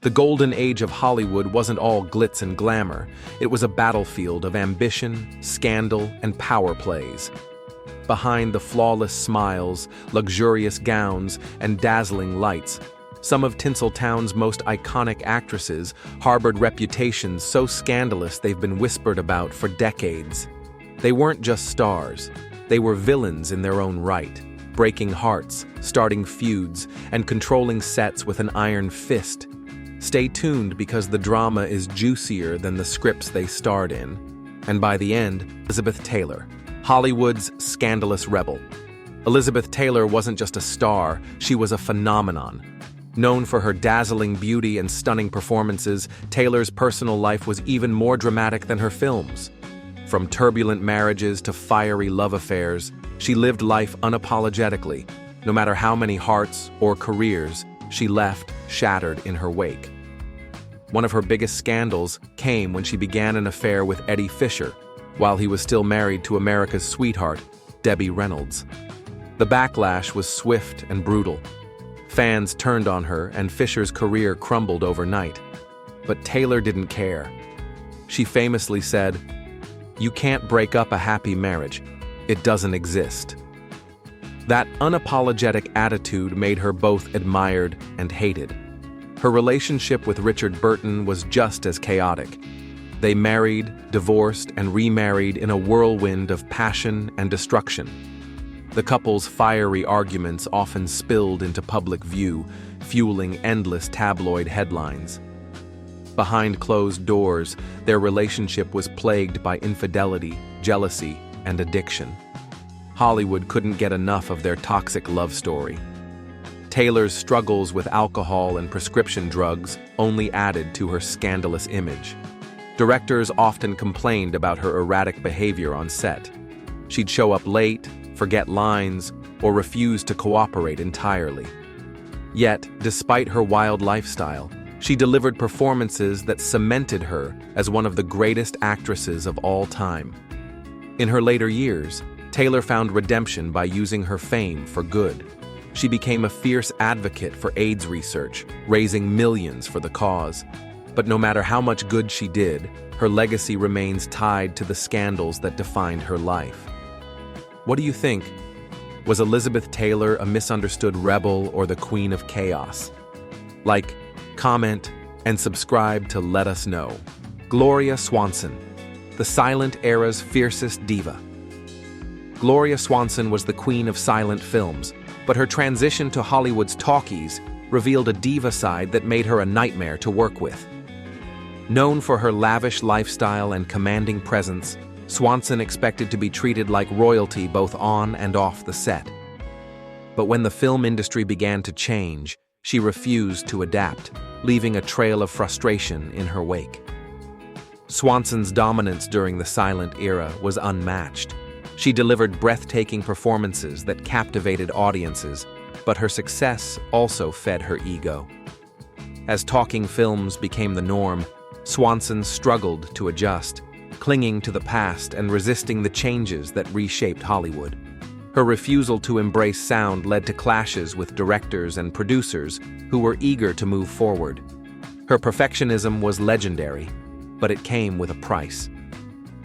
The golden age of Hollywood wasn't all glitz and glamour. It was a battlefield of ambition, scandal, and power plays. Behind the flawless smiles, luxurious gowns, and dazzling lights, some of Tinseltown's most iconic actresses harbored reputations so scandalous they've been whispered about for decades. They weren't just stars, they were villains in their own right, breaking hearts, starting feuds, and controlling sets with an iron fist. Stay tuned because the drama is juicier than the scripts they starred in. And by the end, Elizabeth Taylor, Hollywood's scandalous rebel. Elizabeth Taylor wasn't just a star, she was a phenomenon. Known for her dazzling beauty and stunning performances, Taylor's personal life was even more dramatic than her films. From turbulent marriages to fiery love affairs, she lived life unapologetically, no matter how many hearts or careers she left shattered in her wake. One of her biggest scandals came when she began an affair with Eddie Fisher, while he was still married to America's sweetheart, Debbie Reynolds. The backlash was swift and brutal. Fans turned on her and Fisher's career crumbled overnight. But Taylor didn't care. She famously said, "You can't break up a happy marriage. It doesn't exist." That unapologetic attitude made her both admired and hated. Her relationship with Richard Burton was just as chaotic. They married, divorced, and remarried in a whirlwind of passion and destruction. The couple's fiery arguments often spilled into public view, fueling endless tabloid headlines. Behind closed doors, their relationship was plagued by infidelity, jealousy, and addiction. Hollywood couldn't get enough of their toxic love story. Taylor's struggles with alcohol and prescription drugs only added to her scandalous image. Directors often complained about her erratic behavior on set. She'd show up late, forget lines, or refuse to cooperate entirely. Yet, despite her wild lifestyle, she delivered performances that cemented her as one of the greatest actresses of all time. In her later years, Taylor found redemption by using her fame for good. She became a fierce advocate for AIDS research, raising millions for the cause. But no matter how much good she did, her legacy remains tied to the scandals that defined her life. What do you think? Was Elizabeth Taylor a misunderstood rebel or the queen of chaos? Like, comment, and subscribe to let us know. Gloria Swanson, the silent era's fiercest diva. Gloria Swanson was the queen of silent films, but her transition to Hollywood's talkies revealed a diva side that made her a nightmare to work with. Known for her lavish lifestyle and commanding presence, Swanson expected to be treated like royalty both on and off the set. But when the film industry began to change, she refused to adapt, leaving a trail of frustration in her wake. Swanson's dominance during the silent era was unmatched. She delivered breathtaking performances that captivated audiences, but her success also fed her ego. As talking films became the norm, Swanson struggled to adjust, clinging to the past and resisting the changes that reshaped Hollywood. Her refusal to embrace sound led to clashes with directors and producers who were eager to move forward. Her perfectionism was legendary, but it came with a price.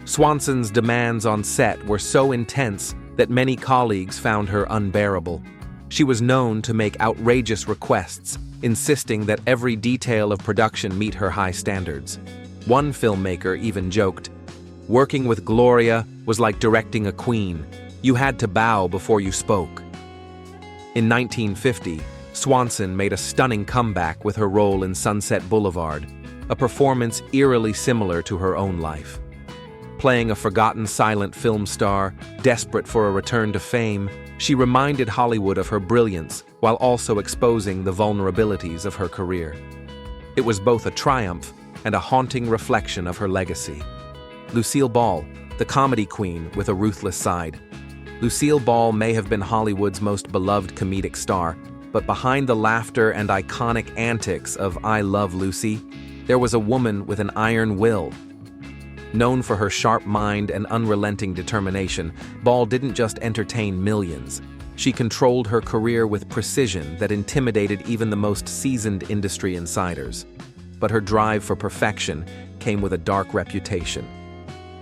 Swanson's demands on set were so intense that many colleagues found her unbearable. She was known to make outrageous requests, insisting that every detail of production meet her high standards. One filmmaker even joked, "Working with Gloria was like directing a queen. You had to bow before you spoke." In 1950, Swanson made a stunning comeback with her role in Sunset Boulevard, a performance eerily similar to her own life. Playing a forgotten silent film star, desperate for a return to fame, she reminded Hollywood of her brilliance while also exposing the vulnerabilities of her career. It was both a triumph and a haunting reflection of her legacy. Lucille Ball, the comedy queen with a ruthless side. Lucille Ball may have been Hollywood's most beloved comedic star, but behind the laughter and iconic antics of I Love Lucy, there was a woman with an iron will. Known for her sharp mind and unrelenting determination, Ball didn't just entertain millions. She controlled her career with precision that intimidated even the most seasoned industry insiders. but her drive for perfection came with a dark reputation.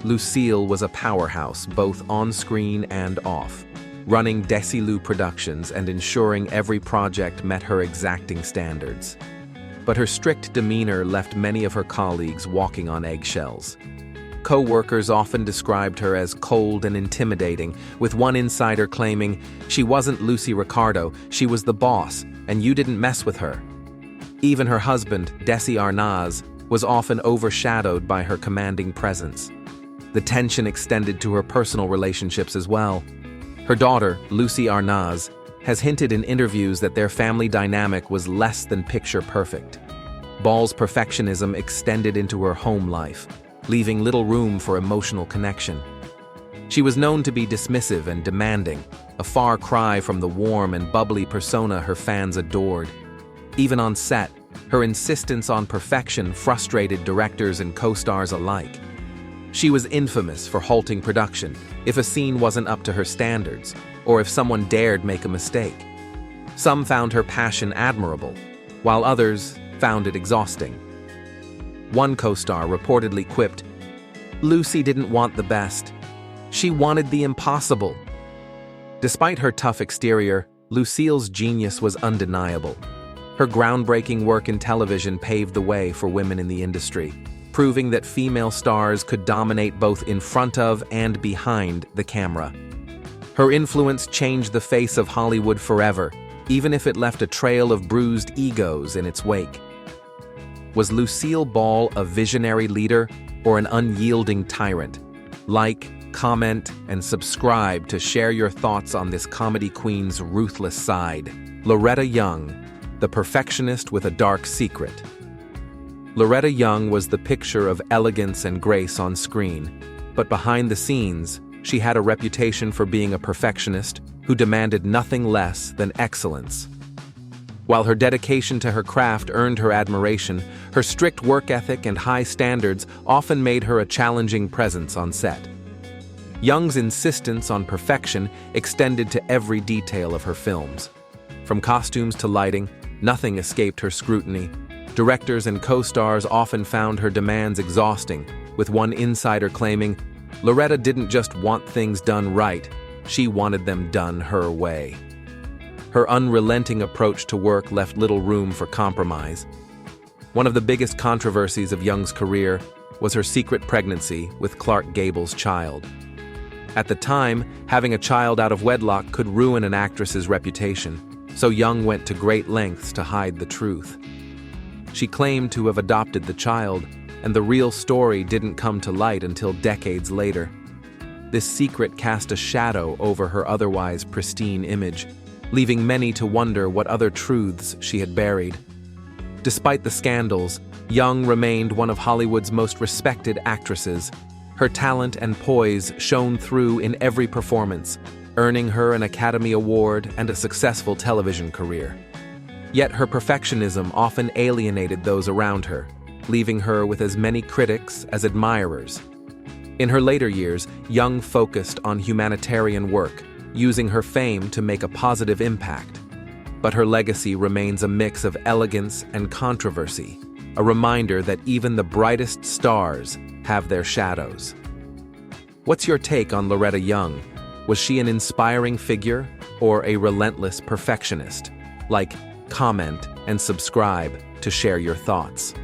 Lucille was a powerhouse, both on-screen and off, running Desilu Productions and ensuring every project met her exacting standards. But her strict demeanor left many of her colleagues walking on eggshells. Co-workers often described her as cold and intimidating, with one insider claiming, "She wasn't Lucy Ricardo, she was the boss, and you didn't mess with her." Even her husband, Desi Arnaz, was often overshadowed by her commanding presence. The tension extended to her personal relationships as well. Her daughter, Lucy Arnaz, has hinted in interviews that their family dynamic was less than picture perfect. Ball's perfectionism extended into her home life, leaving little room for emotional connection. She was known to be dismissive and demanding, a far cry from the warm and bubbly persona her fans adored. Even on set, her insistence on perfection frustrated directors and co-stars alike. She was infamous for halting production if a scene wasn't up to her standards, or if someone dared make a mistake. Some found her passion admirable, while others found it exhausting. One co-star reportedly quipped, "Lucy didn't want the best. She wanted the impossible." Despite her tough exterior, Lucille's genius was undeniable. Her groundbreaking work in television paved the way for women in the industry, proving that female stars could dominate both in front of and behind the camera. Her influence changed the face of Hollywood forever, even if it left a trail of bruised egos in its wake. Was Lucille Ball a visionary leader or an unyielding tyrant? Like, comment, and subscribe to share your thoughts on this comedy queen's ruthless side. Loretta Young, the perfectionist with a dark secret. Loretta Young was the picture of elegance and grace on screen, but behind the scenes, she had a reputation for being a perfectionist who demanded nothing less than excellence. While her dedication to her craft earned her admiration, her strict work ethic and high standards often made her a challenging presence on set. Young's insistence on perfection extended to every detail of her films. From costumes to lighting, nothing escaped her scrutiny. Directors and co-stars often found her demands exhausting, with one insider claiming, "Loretta didn't just want things done right, she wanted them done her way." Her unrelenting approach to work left little room for compromise. One of the biggest controversies of Young's career was her secret pregnancy with Clark Gable's child. At the time, having a child out of wedlock could ruin an actress's reputation, so Young went to great lengths to hide the truth. She claimed to have adopted the child, and the real story didn't come to light until decades later. This secret cast a shadow over her otherwise pristine image, leaving many to wonder what other truths she had buried. Despite the scandals, Young remained one of Hollywood's most respected actresses. Her talent and poise shone through in every performance, earning her an Academy Award and a successful television career. Yet her perfectionism often alienated those around her, leaving her with as many critics as admirers. In her later years, Young focused on humanitarian work, using her fame to make a positive impact. But her legacy remains a mix of elegance and controversy, a reminder that even the brightest stars have their shadows. What's your take on Loretta Young? Was she an inspiring figure or a relentless perfectionist? Like, comment, and subscribe to share your thoughts.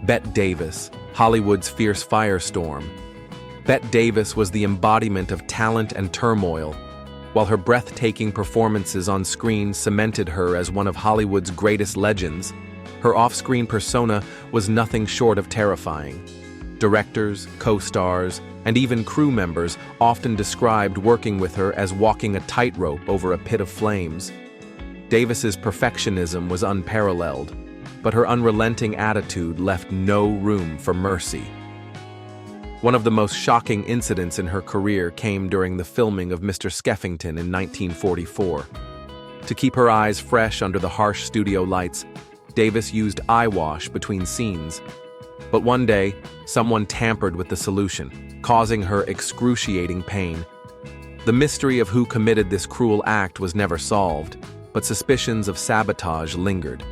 Bette Davis, Hollywood's fierce firestorm. Bette Davis was the embodiment of talent and turmoil. While her breathtaking performances on screen cemented her as one of Hollywood's greatest legends, her off-screen persona was nothing short of terrifying. Directors, co-stars, and even crew members often described working with her as walking a tightrope over a pit of flames. Davis's perfectionism was unparalleled, but her unrelenting attitude left no room for mercy. One of the most shocking incidents in her career came during the filming of Mr. Skeffington in 1944. To keep her eyes fresh under the harsh studio lights, Davis used eye wash between scenes. But one day, someone tampered with the solution, causing her excruciating pain. The mystery of who committed this cruel act was never solved, but suspicions of sabotage lingered.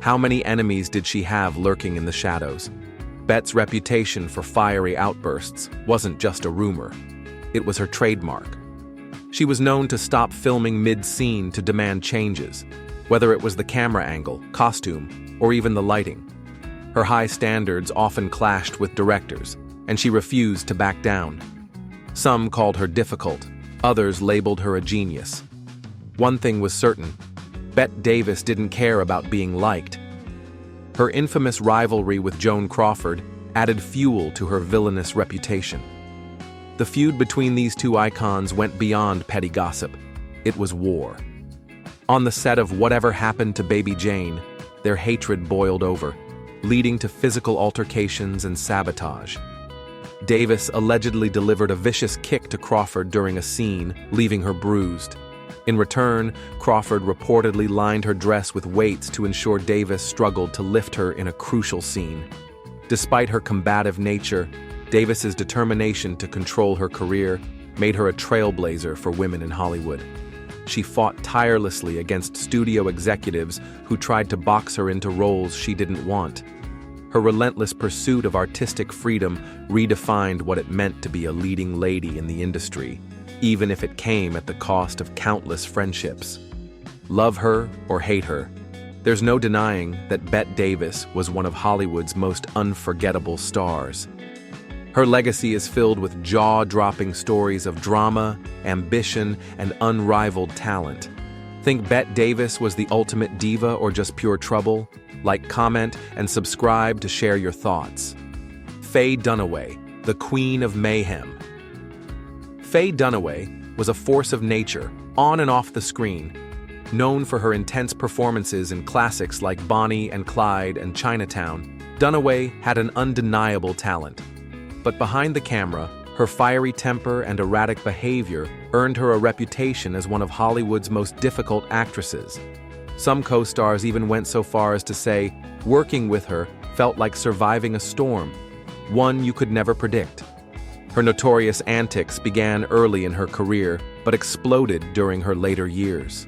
How many enemies did she have lurking in the shadows? Bette's reputation for fiery outbursts wasn't just a rumor. It was her trademark. She was known to stop filming mid-scene to demand changes, whether it was the camera angle, costume, or even the lighting. Her high standards often clashed with directors, and she refused to back down. Some called her difficult, others labeled her a genius. One thing was certain: Bette Davis didn't care about being liked. Her infamous rivalry with Joan Crawford added fuel to her villainous reputation. The feud between these two icons went beyond petty gossip. It was war. On the set of Whatever Happened to Baby Jane, their hatred boiled over, leading to physical altercations and sabotage. Davis allegedly delivered a vicious kick to Crawford during a scene, leaving her bruised. In return, Crawford reportedly lined her dress with weights to ensure Davis struggled to lift her in a crucial scene. Despite her combative nature, Davis's determination to control her career made her a trailblazer for women in Hollywood. She fought tirelessly against studio executives who tried to box her into roles she didn't want. Her relentless pursuit of artistic freedom redefined what it meant to be a leading lady in the industry, even if it came at the cost of countless friendships. Love her or hate her, there's no denying that Bette Davis was one of Hollywood's most unforgettable stars. Her legacy is filled with jaw-dropping stories of drama, ambition, and unrivaled talent. Think Bette Davis was the ultimate diva or just pure trouble? Like, comment, and subscribe to share your thoughts. Faye Dunaway, the Queen of Mayhem. Faye Dunaway was a force of nature, on and off the screen. Known for her intense performances in classics like Bonnie and Clyde and Chinatown, Dunaway had an undeniable talent. But behind the camera, her fiery temper and erratic behavior earned her a reputation as one of Hollywood's most difficult actresses. Some co-stars even went so far as to say, working with her felt like surviving a storm, one you could never predict. Her notorious antics began early in her career, but exploded during her later years.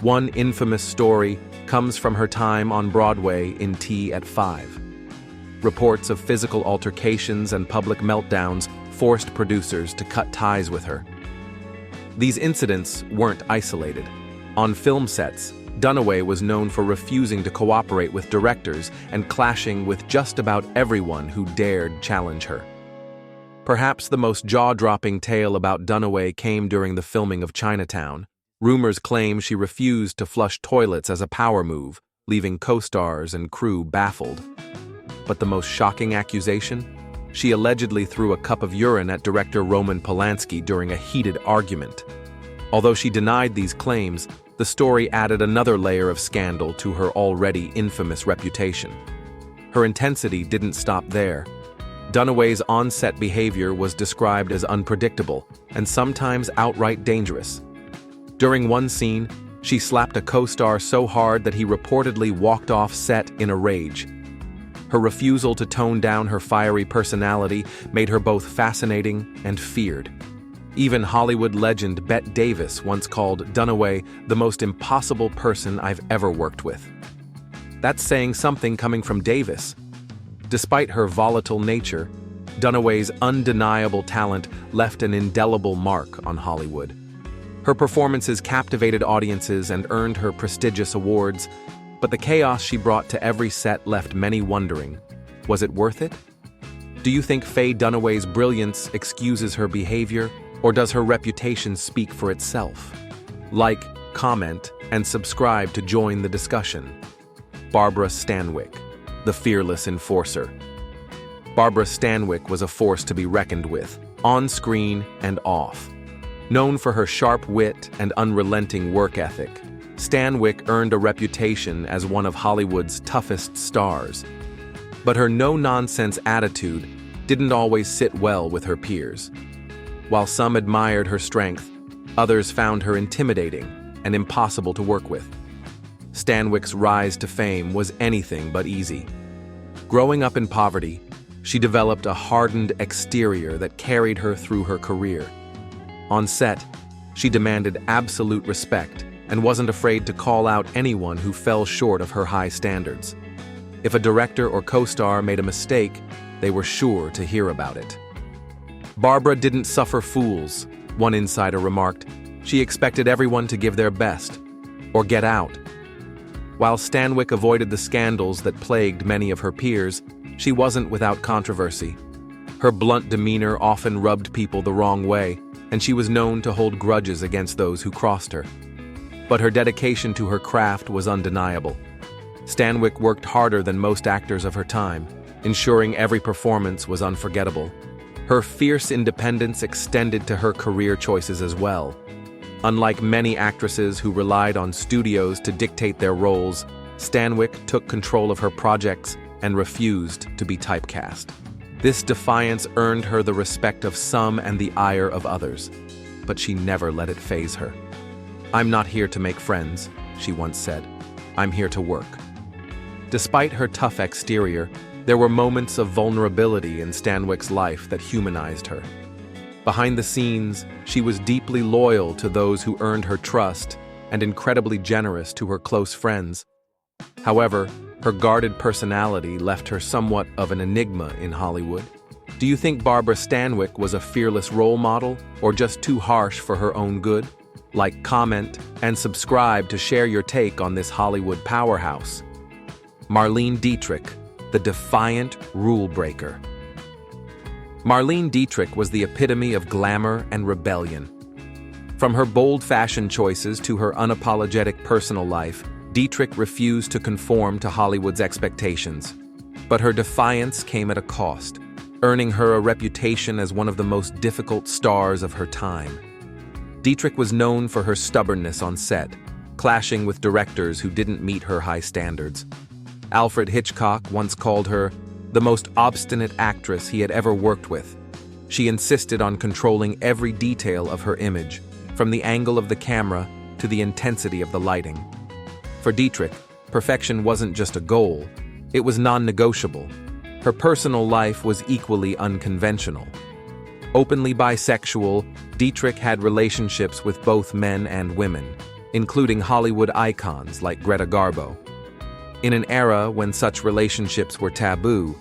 One infamous story comes from her time on Broadway in Tea at 5. Reports of physical altercations and public meltdowns forced producers to cut ties with her. These incidents weren't isolated. On film sets, Dunaway was known for refusing to cooperate with directors and clashing with just about everyone who dared challenge her. Perhaps the most jaw-dropping tale about Dunaway came during the filming of Chinatown. Rumors claim she refused to flush toilets as a power move, leaving co-stars and crew baffled. But the most shocking accusation? She allegedly threw a cup of urine at director Roman Polanski during a heated argument. Although she denied these claims, the story added another layer of scandal to her already infamous reputation. Her intensity didn't stop there. Dunaway's on-set behavior was described as unpredictable and sometimes outright dangerous. During one scene, she slapped a co-star so hard that he reportedly walked off set in a rage. Her refusal to tone down her fiery personality made her both fascinating and feared. Even Hollywood legend Bette Davis once called Dunaway the most impossible person I've ever worked with. That's saying something coming from Davis. Despite her volatile nature, Dunaway's undeniable talent left an indelible mark on Hollywood. Her performances captivated audiences and earned her prestigious awards, but the chaos she brought to every set left many wondering, was it worth it? Do you think Faye Dunaway's brilliance excuses her behavior, or does her reputation speak for itself? Like, comment, and subscribe to join the discussion. Barbara Stanwyck, the fearless enforcer. Barbara Stanwyck was a force to be reckoned with, on screen and off. Known for her sharp wit and unrelenting work ethic, Stanwyck earned a reputation as one of Hollywood's toughest stars. But her no-nonsense attitude didn't always sit well with her peers. While some admired her strength, others found her intimidating and impossible to work with. Stanwyck's rise to fame was anything but easy. Growing up in poverty, she developed a hardened exterior that carried her through her career. On set, she demanded absolute respect and wasn't afraid to call out anyone who fell short of her high standards. If a director or co-star made a mistake, they were sure to hear about it. Barbara didn't suffer fools, one insider remarked. She expected everyone to give their best, or get out. While Stanwyck avoided the scandals that plagued many of her peers, she wasn't without controversy. Her blunt demeanor often rubbed people the wrong way, and she was known to hold grudges against those who crossed her. But her dedication to her craft was undeniable. Stanwyck worked harder than most actors of her time, ensuring every performance was unforgettable. Her fierce independence extended to her career choices as well. Unlike many actresses who relied on studios to dictate their roles, Stanwyck took control of her projects and refused to be typecast. This defiance earned her the respect of some and the ire of others, but she never let it faze her. "I'm not here to make friends," she once said. "I'm here to work." Despite her tough exterior, there were moments of vulnerability in Stanwyck's life that humanized her. Behind the scenes, she was deeply loyal to those who earned her trust and incredibly generous to her close friends. However, her guarded personality left her somewhat of an enigma in Hollywood. Do you think Barbara Stanwyck was a fearless role model or just too harsh for her own good? Like, comment, and subscribe to share your take on this Hollywood powerhouse. Marlene Dietrich, the defiant rule breaker. Marlene Dietrich was the epitome of glamour and rebellion. From her bold fashion choices to her unapologetic personal life, Dietrich refused to conform to Hollywood's expectations. But her defiance came at a cost, earning her a reputation as one of the most difficult stars of her time. Dietrich was known for her stubbornness on set, clashing with directors who didn't meet her high standards. Alfred Hitchcock once called her the most obstinate actress he had ever worked with. She insisted on controlling every detail of her image, from the angle of the camera to the intensity of the lighting. For Dietrich, perfection wasn't just a goal, it was non-negotiable. Her personal life was equally unconventional. Openly bisexual, Dietrich had relationships with both men and women, including Hollywood icons like Greta Garbo. In an era when such relationships were taboo,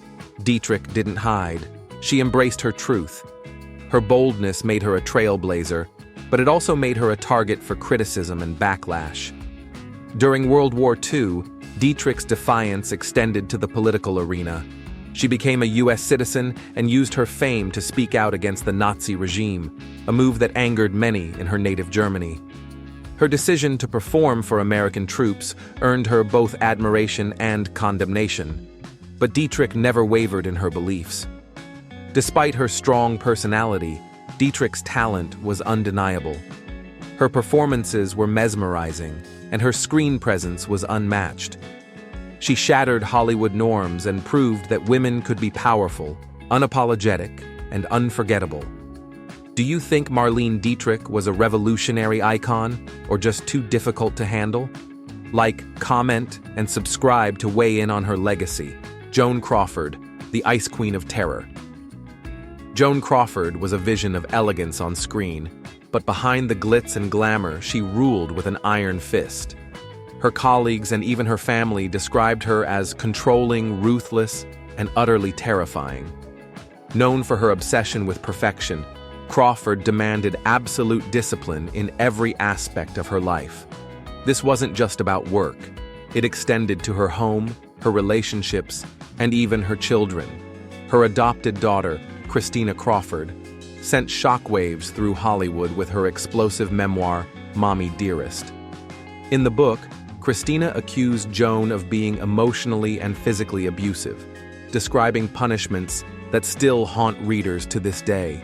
Dietrich didn't hide. She embraced her truth. Her boldness made her a trailblazer, but it also made her a target for criticism and backlash. During World War II, Dietrich's defiance extended to the political arena. She became a U.S. citizen and used her fame to speak out against the Nazi regime, a move that angered many in her native Germany. Her decision to perform for American troops earned her both admiration and condemnation, but Dietrich never wavered in her beliefs. Despite her strong personality, Dietrich's talent was undeniable. Her performances were mesmerizing, and her screen presence was unmatched. She shattered Hollywood norms and proved that women could be powerful, unapologetic, and unforgettable. Do you think Marlene Dietrich was a revolutionary icon, or just too difficult to handle? Like, comment, and subscribe to weigh in on her legacy. Joan Crawford, the Ice Queen of Terror. Joan Crawford was a vision of elegance on screen, but behind the glitz and glamour, she ruled with an iron fist. Her colleagues and even her family described her as controlling, ruthless, and utterly terrifying. Known for her obsession with perfection, Crawford demanded absolute discipline in every aspect of her life. This wasn't just about work. It extended to her home, her relationships, and even her children. Her adopted daughter, Christina Crawford, sent shockwaves through Hollywood with her explosive memoir, Mommy Dearest. In the book, Christina accused Joan of being emotionally and physically abusive, describing punishments that still haunt readers to this day.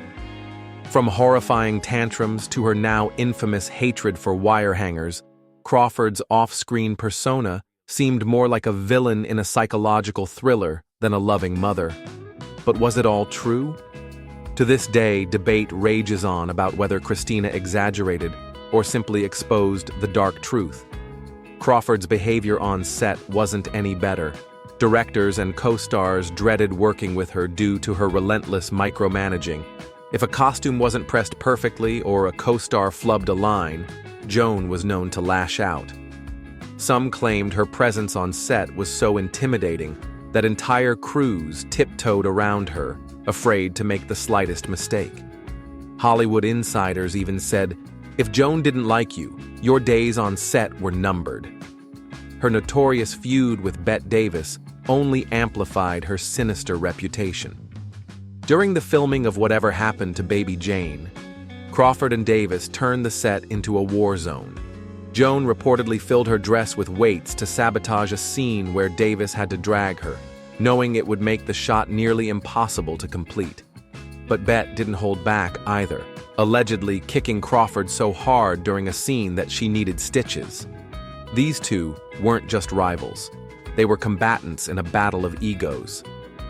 From horrifying tantrums to her now infamous hatred for wire hangers, Crawford's off-screen persona seemed more like a villain in a psychological thriller than a loving mother. But was it all true? To this day, debate rages on about whether Christina exaggerated or simply exposed the dark truth. Crawford's behavior on set wasn't any better. Directors and co-stars dreaded working with her due to her relentless micromanaging. If a costume wasn't pressed perfectly or a co-star flubbed a line, Joan was known to lash out. Some claimed her presence on set was so intimidating that entire crews tiptoed around her, afraid to make the slightest mistake. Hollywood insiders even said, "If Joan didn't like you, your days on set were numbered." Her notorious feud with Bette Davis only amplified her sinister reputation. During the filming of Whatever Happened to Baby Jane, Crawford and Davis turned the set into a war zone. Joan reportedly filled her dress with weights to sabotage a scene where Davis had to drag her, knowing it would make the shot nearly impossible to complete. But Bette didn't hold back either, allegedly kicking Crawford so hard during a scene that she needed stitches. These two weren't just rivals. They were combatants in a battle of egos.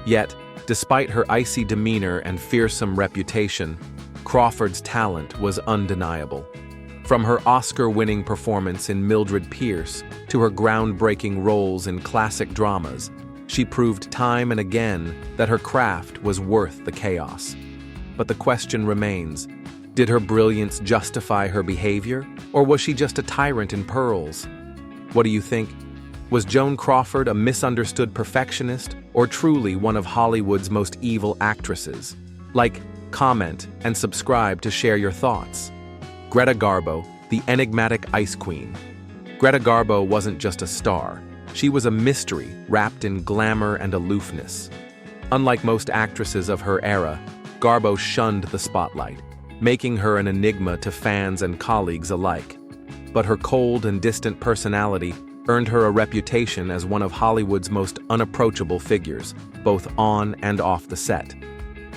Yet, despite her icy demeanor and fearsome reputation, Crawford's talent was undeniable. From her Oscar-winning performance in Mildred Pierce to her groundbreaking roles in classic dramas, she proved time and again that her craft was worth the chaos. But the question remains, did her brilliance justify her behavior, or was she just a tyrant in pearls? What do you think? Was Joan Crawford a misunderstood perfectionist, or truly one of Hollywood's most evil actresses? Like, comment, and subscribe to share your thoughts. Greta Garbo, the enigmatic Ice Queen. Greta Garbo wasn't just a star. She was a mystery wrapped in glamour and aloofness. Unlike most actresses of her era, Garbo shunned the spotlight, making her an enigma to fans and colleagues alike. But her cold and distant personality earned her a reputation as one of Hollywood's most unapproachable figures, both on and off the set.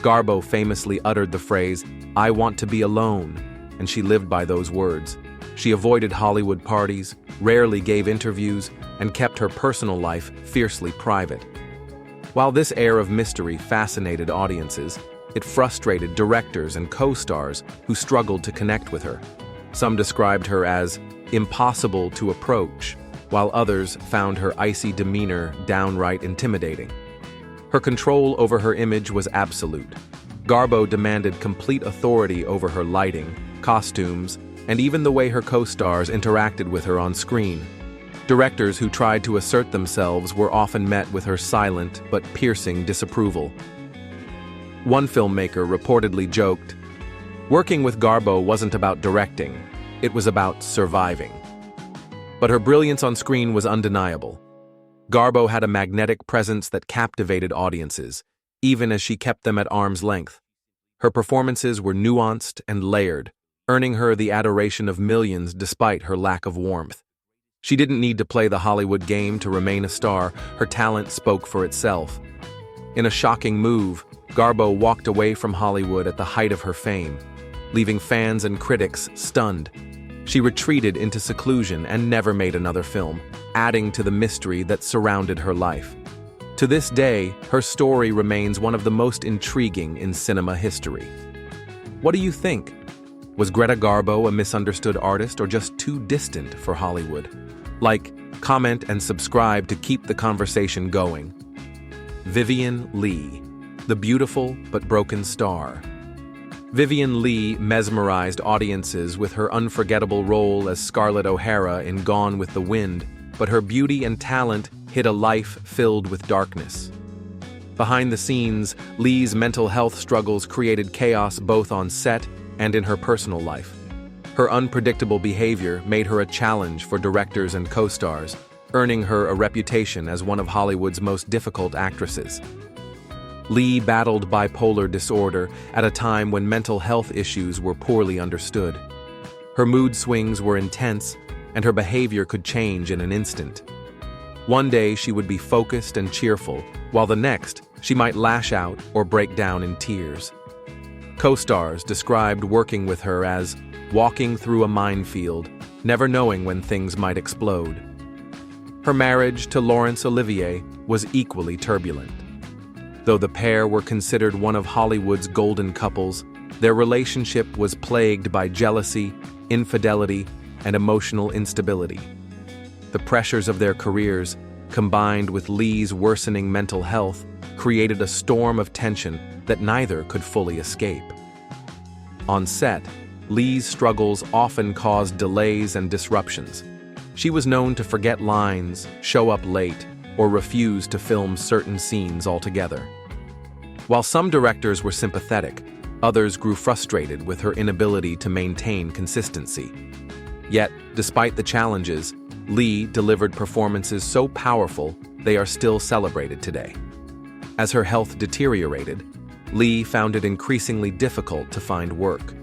Garbo famously uttered the phrase, "I want to be alone," and she lived by those words. She avoided Hollywood parties, rarely gave interviews, and kept her personal life fiercely private. While this air of mystery fascinated audiences, it frustrated directors and co-stars who struggled to connect with her. Some described her as impossible to approach, while others found her icy demeanor downright intimidating. Her control over her image was absolute. Garbo demanded complete authority over her lighting, costumes, and even the way her co-stars interacted with her on screen. Directors who tried to assert themselves were often met with her silent but piercing disapproval. One filmmaker reportedly joked, "Working with Garbo wasn't about directing, it was about surviving." But her brilliance on screen was undeniable. Garbo had a magnetic presence that captivated audiences, even as she kept them at arm's length. Her performances were nuanced and layered, earning her the adoration of millions despite her lack of warmth. She didn't need to play the Hollywood game to remain a star. Her talent spoke for itself. In a shocking move, Garbo walked away from Hollywood at the height of her fame, leaving fans and critics stunned. She retreated into seclusion and never made another film, adding to the mystery that surrounded her life. To this day, her story remains one of the most intriguing in cinema history. What do you think? Was Greta Garbo a misunderstood artist or just too distant for Hollywood? Like, comment, and subscribe to keep the conversation going. Vivien Leigh, the beautiful but broken star. Vivien Leigh mesmerized audiences with her unforgettable role as Scarlett O'Hara in Gone with the Wind, but her beauty and talent hid a life filled with darkness. Behind the scenes, Leigh's mental health struggles created chaos both on set and in her personal life. Her unpredictable behavior made her a challenge for directors and co-stars, earning her a reputation as one of Hollywood's most difficult actresses. Leigh battled bipolar disorder at a time when mental health issues were poorly understood. Her mood swings were intense, and her behavior could change in an instant. One day she would be focused and cheerful, while the next she might lash out or break down in tears. Co-stars described working with her as walking through a minefield, never knowing when things might explode. Her marriage to Laurence Olivier was equally turbulent. Though the pair were considered one of Hollywood's golden couples, their relationship was plagued by jealousy, infidelity, and emotional instability. The pressures of their careers, combined with Leigh's worsening mental health, created a storm of tension that neither could fully escape. On set, Lee's struggles often caused delays and disruptions. She was known to forget lines, show up late, or refuse to film certain scenes altogether. While some directors were sympathetic, others grew frustrated with her inability to maintain consistency. Yet, despite the challenges, Lee delivered performances so powerful they are still celebrated today. As her health deteriorated, Lee found it increasingly difficult to find work.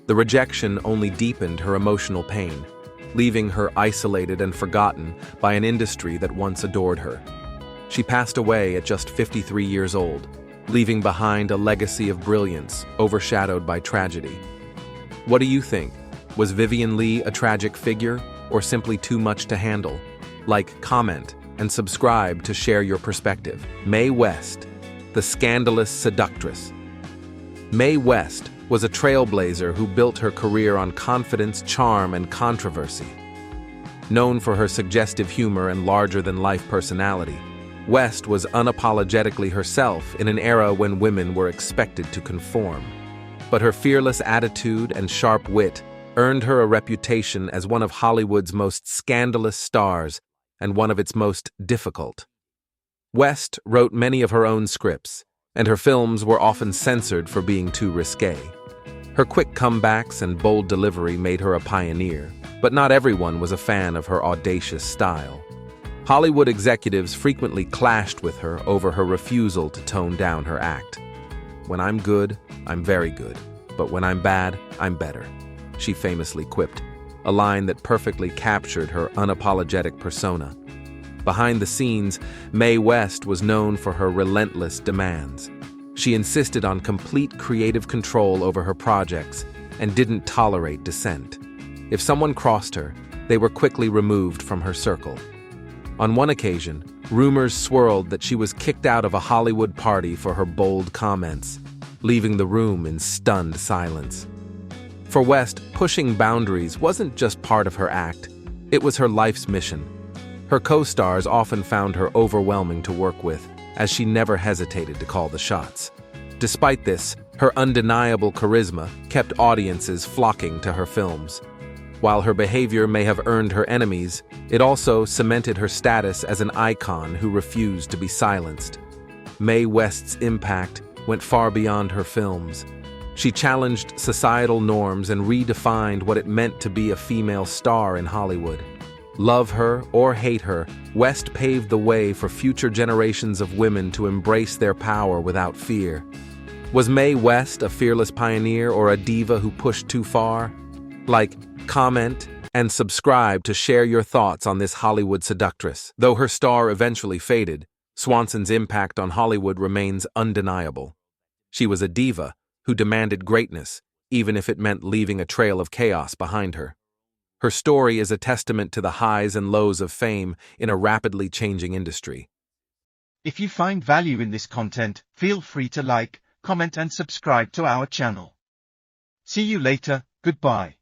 The rejection only deepened her emotional pain, leaving her isolated and forgotten by an industry that once adored her. She passed away at just 53 years old, leaving behind a legacy of brilliance overshadowed by tragedy. What do you think? Was Vivien Leigh a tragic figure, or simply too much to handle? Like, comment, and subscribe to share your perspective. Mae West, the scandalous seductress. Mae West was a trailblazer who built her career on confidence, charm, and controversy. Known for her suggestive humor and larger-than-life personality, West was unapologetically herself in an era when women were expected to conform. But her fearless attitude and sharp wit earned her a reputation as one of Hollywood's most scandalous stars and one of its most difficult. West wrote many of her own scripts, and her films were often censored for being too risque. Her quick comebacks and bold delivery made her a pioneer, but not everyone was a fan of her audacious style. Hollywood executives frequently clashed with her over her refusal to tone down her act. "When I'm good, I'm very good, but when I'm bad, I'm better," she famously quipped, a line that perfectly captured her unapologetic persona. Behind the scenes, Mae West was known for her relentless demands. She insisted on complete creative control over her projects and didn't tolerate dissent. If someone crossed her, they were quickly removed from her circle. On one occasion, rumors swirled that she was kicked out of a Hollywood party for her bold comments, leaving the room in stunned silence. For West, pushing boundaries wasn't just part of her act, it was her life's mission. Her co-stars often found her overwhelming to work with, as she never hesitated to call the shots. Despite this, her undeniable charisma kept audiences flocking to her films. While her behavior may have earned her enemies, it also cemented her status as an icon who refused to be silenced. Mae West's impact went far beyond her films. She challenged societal norms and redefined what it meant to be a female star in Hollywood. Love her or hate her, West paved the way for future generations of women to embrace their power without fear. Was Mae West a fearless pioneer or a diva who pushed too far? Like, comment, and subscribe to share your thoughts on this Hollywood seductress. Though her star eventually faded, Swanson's impact on Hollywood remains undeniable. She was a diva who demanded greatness, even if it meant leaving a trail of chaos behind her. Her story is a testament to the highs and lows of fame in a rapidly changing industry. If you find value in this content, feel free to like, comment and subscribe to our channel. See you later, goodbye.